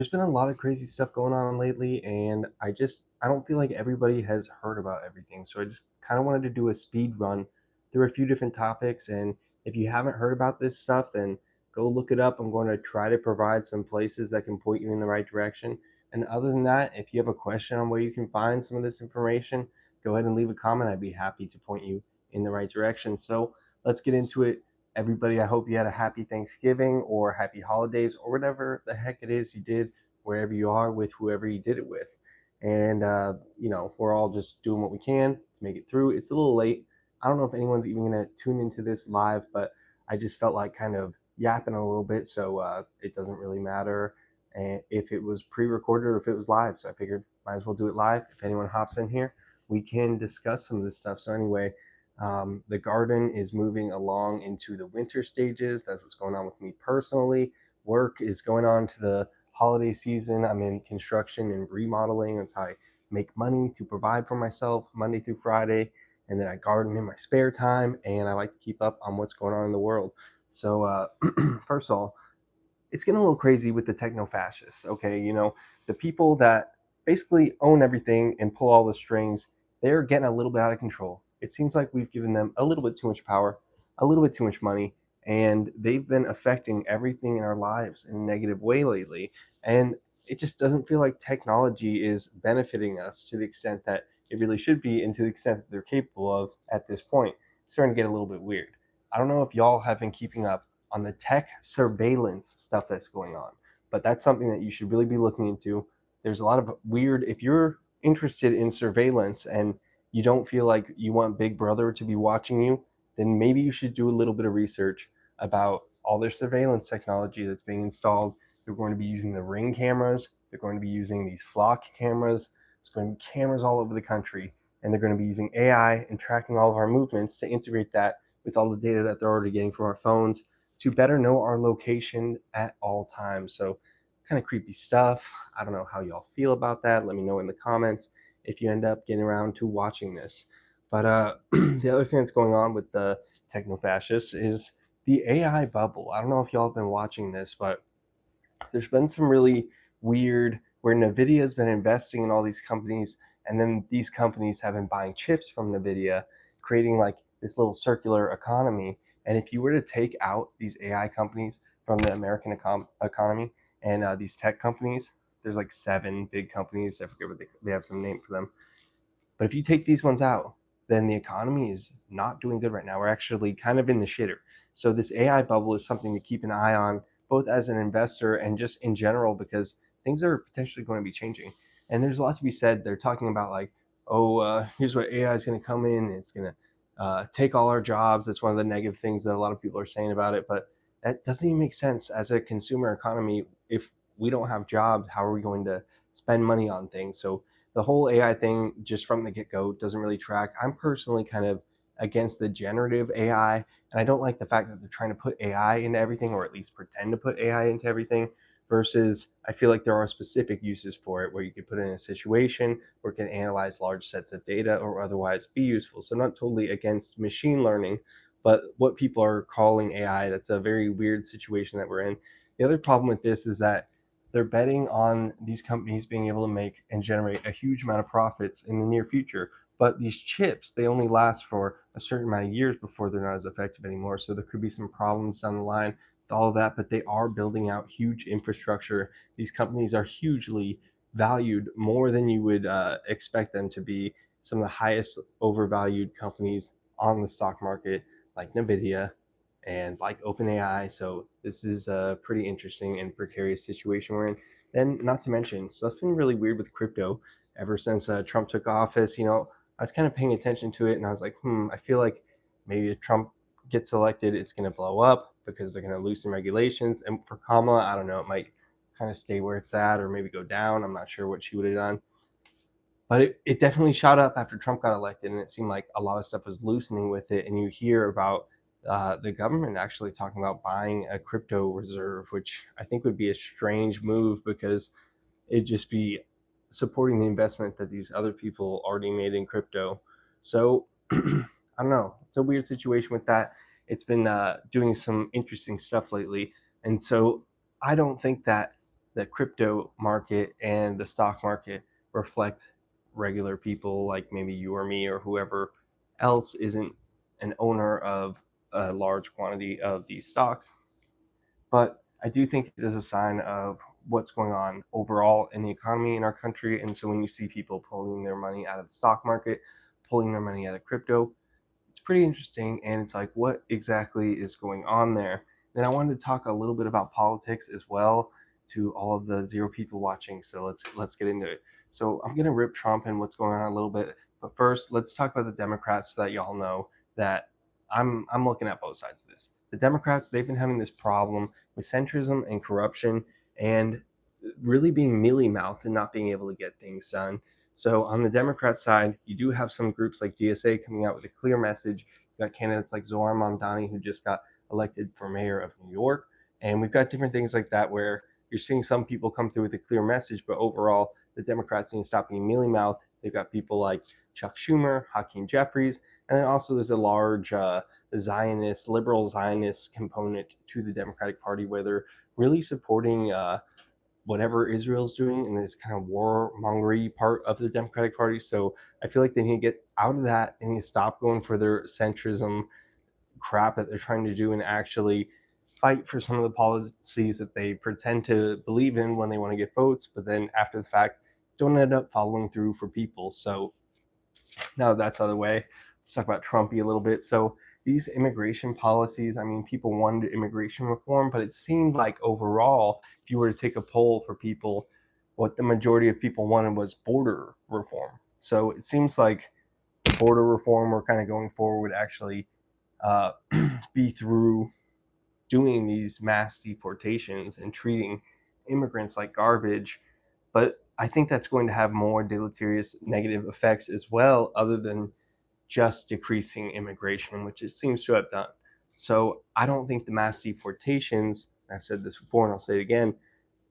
There's been a lot of crazy stuff going on lately, and I don't feel like everybody has heard about everything. So I just kind of wanted to do a speed run through a few different topics. And if you haven't heard about this stuff, then go look it up. I'm going to try to provide some places that can point you in the right direction. And other than that, if you have a question on where you can find some of this information, go ahead and leave a comment. I'd be happy to point you in the right direction. So let's get into it. Everybody, I hope you had a happy Thanksgiving or happy holidays or whatever the heck it is you did wherever you are with whoever you did it with. And, we're all just doing what we can to make it through. It's a little late. I don't know if anyone's even going to tune into this live, but I just felt like kind of yapping a little bit. So it doesn't really matter and if it was pre recorded or if it was live. So I figured might as well do it live. If anyone hops in here, we can discuss some of this stuff. So, anyway, the garden is moving along into the winter stages. That's what's going on with me personally. Work is going on to the holiday season. I'm in construction and remodeling. That's how I make money to provide for myself Monday through Friday. And then I garden in my spare time and I like to keep up on what's going on in the world. So, first of all, it's getting a little crazy with the techno fascists. Okay, the people that basically own everything and pull all the strings, they're getting a little bit out of control. It seems like we've given them a little bit too much power, a little bit too much money, and they've been affecting everything in our lives in a negative way lately. And it just doesn't feel like technology is benefiting us to the extent that it really should be, and to the extent that they're capable of at this point. It's starting to get a little bit weird. I don't know if y'all have been keeping up on the tech surveillance stuff that's going on. But that's something that you should really be looking into. There's a lot of weird, if you're interested in surveillance and you don't feel like you want Big Brother to be watching you, then maybe you should do a little bit of research about all their surveillance technology that's being installed. They're going to be using the Ring cameras, they're going to be using these flock cameras, there's going to be cameras all over the country, and they're going to be using AI and tracking all of our movements to integrate that with all the data that they're already getting from our phones to better know our location at all times. So, kind of creepy stuff. I don't know how y'all feel about that. Let me know in the comments if you end up getting around to watching this. But the other thing that's going on with the techno fascists is the AI bubble. I don't know if y'all have been watching this, but there's been some really weird where Nvidia has been investing in all these companies, and then these companies have been buying chips from Nvidia, creating like this little circular economy. And if you were to take out these AI companies from the American economy and these tech companies, there's like seven big companies. I forget what they have some name for them. But if you take these ones out, then the economy is not doing good right now. We're actually kind of in the shitter. So this AI bubble is something to keep an eye on, both as an investor and just in general, because things are potentially going to be changing. And there's a lot to be said. They're talking about like, oh, here's what AI is going to come in. It's going to take all our jobs. That's one of the negative things that a lot of people are saying about it. But that doesn't even make sense as a consumer economy. If we don't have jobs, how are we going to spend money on things? So the whole AI thing, just from the get go, doesn't really track. I'm personally kind of against the generative AI, and I don't like the fact that they're trying to put AI into everything, or at least pretend to put AI into everything. Versus, I feel like there are specific uses for it where you could put it in a situation where it can analyze large sets of data or otherwise be useful. So, not totally against machine learning, but what people are calling AI, that's a very weird situation that we're in. The other problem with this is that they're betting on these companies being able to make and generate a huge amount of profits in the near future. But these chips, they only last for a certain amount of years before they're not as effective anymore. So there could be some problems down the line with all of that, but they are building out huge infrastructure. These companies are hugely valued, more than you would expect them to be. Some of the highest overvalued companies on the stock market, like Nvidia, and like OpenAI. So this is a pretty interesting and precarious situation we're in. And not to mention, stuff's been really weird with crypto ever since Trump took office. I was kind of paying attention to it, and I was like, I feel like maybe if Trump gets elected, it's going to blow up because they're going to loosen regulations. And for Kamala, I don't know, it might kind of stay where it's at or maybe go down. I'm not sure what she would have done. But it definitely shot up after Trump got elected, and it seemed like a lot of stuff was loosening with it. And you hear about the government actually talking about buying a crypto reserve, which I think would be a strange move because it'd just be supporting the investment that these other people already made in crypto. So I don't know. It's a weird situation with that. It's been doing some interesting stuff lately. And so I don't think that the crypto market and the stock market reflect regular people like maybe you or me or whoever else isn't an owner of a large quantity of these stocks. But I do think it is a sign of what's going on overall in the economy in our country. And so when you see people pulling their money out of the stock market, pulling their money out of crypto, it's pretty interesting. And it's like, what exactly is going on there? Then I wanted to talk a little bit about politics as well to all of the zero people watching. So let's get into it. So I'm gonna rip Trump and what's going on a little bit, but first let's talk about the Democrats so that y'all know that I'm looking at both sides of this. The Democrats, they've been having this problem with centrism and corruption and really being mealy mouthed and not being able to get things done. So on the Democrat side, you do have some groups like DSA coming out with a clear message. You've got candidates like Zohar Mamdani, who just got elected for mayor of New York. And we've got different things like that where you're seeing some people come through with a clear message, but overall, the Democrats need to stop being mealy mouthed. They've got people like Chuck Schumer, Hakeem Jeffries, and then also there's a large Zionist, liberal Zionist component to the Democratic Party where they're really supporting whatever Israel's doing in this kind of warmongery part of the Democratic Party. So I feel like they need to get out of that and need to stop going for their centrism crap that they're trying to do and actually fight for some of the policies that they pretend to believe in when they want to get votes, but then after the fact don't end up following through for people. So now that that's out of the way, let's talk about Trumpy a little bit. So these immigration policies, I mean, people wanted immigration reform, but it seemed like overall, if you were to take a poll for people, what the majority of people wanted was border reform. So it seems like the border reform we're kind of going forward would actually uh, be through doing these mass deportations and treating immigrants like garbage. But I think that's going to have more deleterious negative effects as well, other than just decreasing immigration, which it seems to have done. So I don't think the mass deportations, I've said this before and I'll say it again,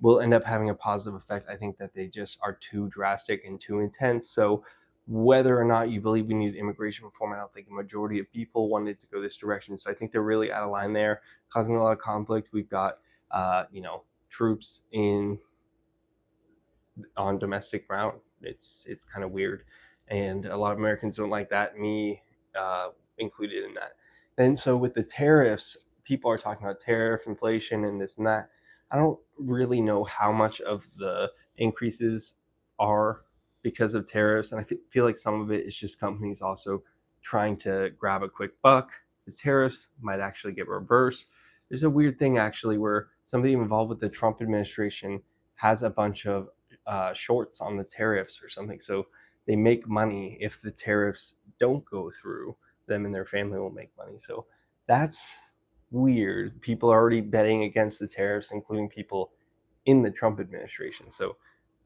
will end up having a positive effect. I think that they just are too drastic and too intense. So whether or not you believe we need immigration reform, I don't think a majority of people wanted to go this direction. So I think they're really out of line there, causing a lot of conflict. We've got, troops in on domestic ground. It's kind of weird, and a lot of Americans don't like that. Me included in that. And so with the tariffs, people are talking about tariff inflation and this and that. I don't really know how much of the increases are because of tariffs, and I feel like some of it is just companies also trying to grab a quick buck. The tariffs might actually get reversed. There's a weird thing actually where somebody involved with the Trump administration has a bunch of shorts on the tariffs or something. So they make money if the tariffs don't go through. Them and their family will make money. So that's weird. People are already betting against the tariffs, including people in the Trump administration. So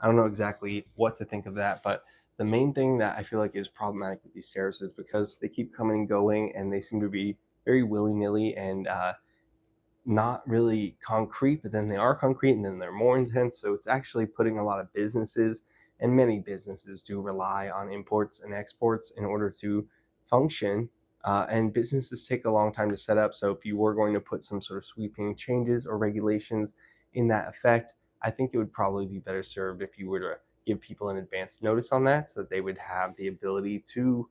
I don't know exactly what to think of that, but the main thing that I feel like is problematic with these tariffs is because they keep coming and going, and they seem to be very willy nilly and not really concrete, but then they are concrete and then they're more intense. So it's actually putting a lot of businesses, and many businesses do rely on imports and exports in order to function. And businesses take a long time to set up. So if you were going to put some sort of sweeping changes or regulations in that effect, I think it would probably be better served if you were to give people an advance notice on that so that they would have the ability to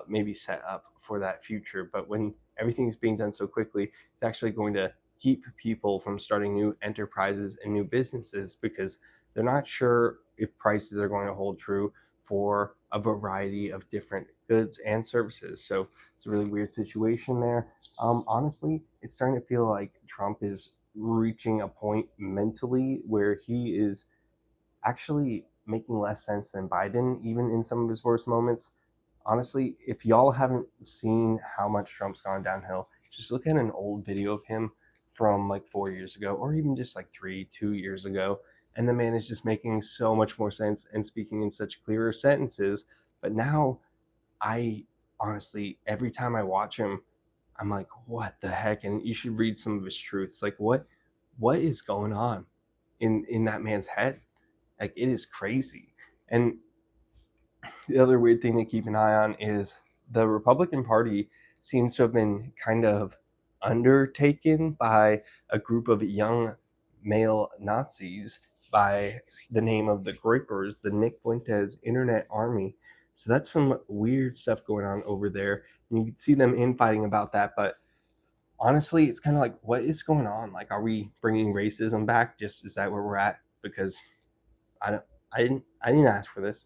maybe set up for that future. But when everything's being done so quickly, it's actually going to keep people from starting new enterprises and new businesses because they're not sure if prices are going to hold true for a variety of different goods and services. So it's a really weird situation there. Honestly, it's starting to feel like Trump is reaching a point mentally where he is actually making less sense than Biden, even in some of his worst moments. Honestly, if y'all haven't seen how much Trump's gone downhill, just look at an old video of him from like 4 years ago, or even just like 2 years ago. And the man is just making so much more sense and speaking in such clearer sentences. But now, I honestly, every time I watch him, I'm like, what the heck? And you should read some of his truths. Like, what is going on in that man's head? Like, it is crazy. And the other weird thing to keep an eye on is the Republican Party seems to have been kind of undertaken by a group of young male Nazis by the name of the Groypers, the Nick Fuentes Internet Army. So that's some weird stuff going on over there. And you can see them infighting about that. But honestly, it's kind of like, what is going on? Like, are we bringing racism back? Just is that where we're at? Because I don't, I didn't ask for this.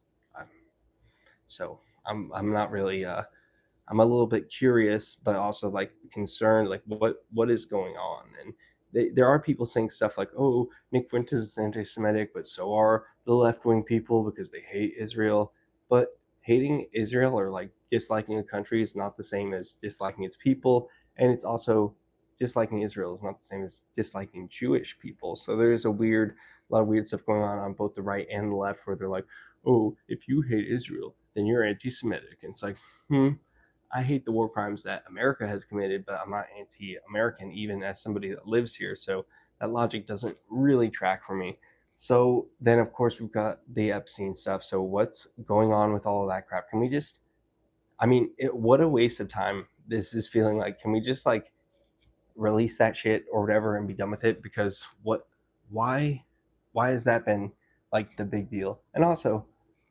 So I'm not really I'm a little bit curious, but also like concerned, like what is going on? And there are people saying stuff like, "Oh, Nick Fuentes is anti-Semitic," but so are the left-wing people because they hate Israel. But hating Israel or like disliking a country is not the same as disliking its people, and it's also disliking Israel is not the same as disliking Jewish people. So there is a lot of weird stuff going on both the right and the left, where they're like, "Oh, if you hate Israel, then you're anti-Semitic," and it's like, hmm. I hate the war crimes that America has committed, but I'm not anti-American, even as somebody that lives here. So that logic doesn't really track for me. So then, of course, we've got the Epstein stuff. So what's going on with all of that crap? Can we just? I mean, what a waste of time this is feeling like. Can we just like release that shit or whatever and be done with it? Because what? Why? Why has that been like the big deal? And also,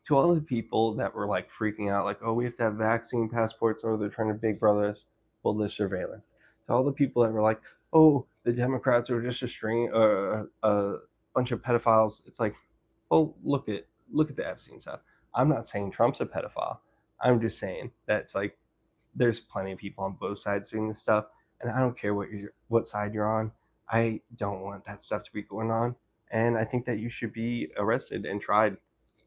to all the people that were like freaking out, like, oh, we have to have vaccine passports or they're trying to big brother us, well, there's surveillance. To all the people that were like, oh, the Democrats are just a string, a bunch of pedophiles. It's like, well, look at the Epstein stuff. I'm not saying Trump's a pedophile. I'm just saying that it's like there's plenty of people on both sides doing this stuff, and I don't care what side you're on. I don't want that stuff to be going on, and I think that you should be arrested and tried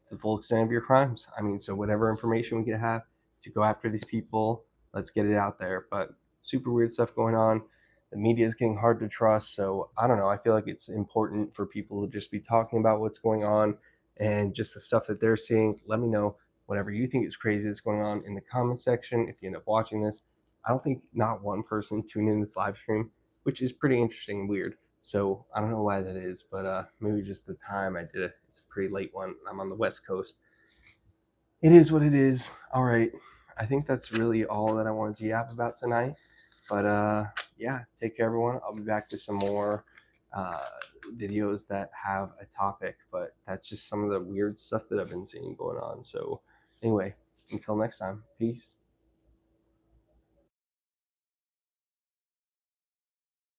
to the full extent of your crimes. I mean, so whatever information we can have to go after these people, let's get it out there. But super weird stuff going on. The media is getting hard to trust, so I don't know. I feel like it's important for people to just be talking about what's going on and just the stuff that they're seeing. Let me know whatever you think is crazy that's going on in the comment section if you end up watching this. I don't think not one person tuned in this live stream, which is pretty interesting and weird. So I don't know why that is, but maybe just the time I did it. It's a pretty late one. I'm on the West Coast. It is what it is. All right. I think that's really all that I wanted to yap about tonight. But yeah, take care, everyone. I'll be back to some more uh, videos that have a topic, but that's just some of the weird stuff that I've been seeing going on. So, anyway, until next time, peace.